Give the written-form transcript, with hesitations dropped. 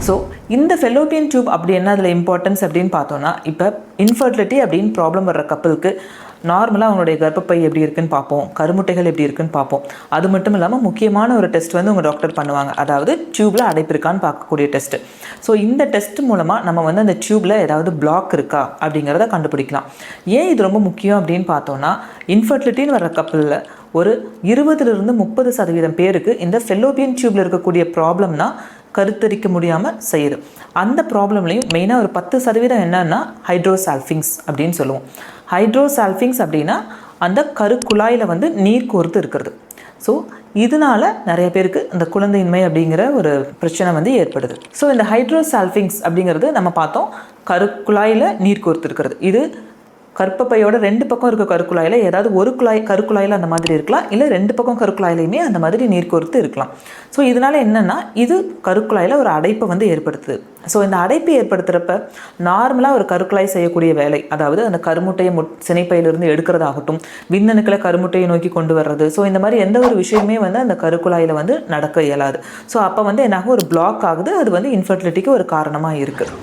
So இந்த Fallopian tube அப்படி என்ன அதில் இம்பார்ட்டன்ஸ் அப்படின்னு பார்த்தோன்னா, இப்போ இன்ஃபர்டிலிட்டி அப்படின்னு ப்ராப்ளம் வர்ற கப்பலுக்கு நார்மலாக அவங்களுடைய கர்ப்பப்பை எப்படி இருக்குன்னு பார்ப்போம், கருமுட்டைகள் எப்படி இருக்குன்னு பார்ப்போம். அது மட்டும் இல்லாமல் முக்கியமான ஒரு டெஸ்ட் வந்து உங்கள் டாக்டர் பண்ணுவாங்க, அதாவது டியூப்பில் அடைப்பு இருக்கான்னு பார்க்கக்கூடிய டெஸ்ட்டு. ஸோ இந்த டெஸ்ட் மூலமாக நம்ம வந்து அந்த டியூப்பில் ஏதாவது பிளாக் இருக்கா அப்படிங்கிறத கண்டுபிடிக்கலாம். ஏன் இது ரொம்ப முக்கியம் அப்படின்னு பார்த்தோன்னா, இன்ஃபர்டிலிட்டின்னு வர்ற கப்பலில் ஒரு 20-30% பேருக்கு இந்த ஃபெலோப்பியன் டியூப்பில் இருக்கக்கூடிய ப்ராப்ளம்னா கருத்தரிக்க முடியாமல் செய்யுது. அந்த ப்ராப்ளம்லையும் மெயினாக ஒரு 10% என்னன்னா ஹைட்ரோசால்ஃபிங்ஸ் அப்படின்னு சொல்லுவோம். ஹைட்ரோசால்ஃபிங்ஸ் அப்படின்னா அந்த கருக்குழாயில் வந்து நீர் கோர்த்து இருக்கிறது. ஸோ இதனால நிறைய பேருக்கு இந்த குழந்தையின்மை அப்படிங்கிற ஒரு பிரச்சனை வந்து ஏற்படுது. ஸோ இந்த ஹைட்ரோசால்ஃபிங்ஸ் அப்படிங்கிறது நம்ம பார்த்தோம், கருக்குழாயில் நீர் கோர்த்து இருக்கிறது. இது கர்ப்பப்பையோட 2 பக்கம் இருக்க கருக்குழாயில் ஏதாவது ஒரு கருக்குழாயில் அந்த மாதிரி இருக்கலாம், இல்லை 2 பக்கம் கருக்குழாயிலையுமே அந்த மாதிரி நீர் கோர்த்து இருக்கலாம். ஸோ இதனால் என்னென்னா இது கருக்குழாயில் ஒரு அடைப்பை வந்து ஏற்படுத்துது. ஸோ இந்த அடைப்பு ஏற்படுத்துகிறப்ப நார்மலாக ஒரு கருக்குழாய் செய்யக்கூடிய வேலை, அதாவது அந்த கருமுட்டையை சினைப்பையிலிருந்து எடுக்கிறதாகட்டும், விந்தணுக்களை கருமுட்டையை நோக்கி கொண்டு வர்றது, ஸோ இந்த மாதிரி எந்த ஒரு விஷயமே வந்து அந்த கருக்குழாயில் வந்து நடக்க இயலாது. ஸோ அப்போ வந்து என்னாகும், ஒரு பிளாக் ஆகுது. அது வந்து இன்ஃபர்டிலிட்டிக்கு ஒரு காரணமாக இருக்குது.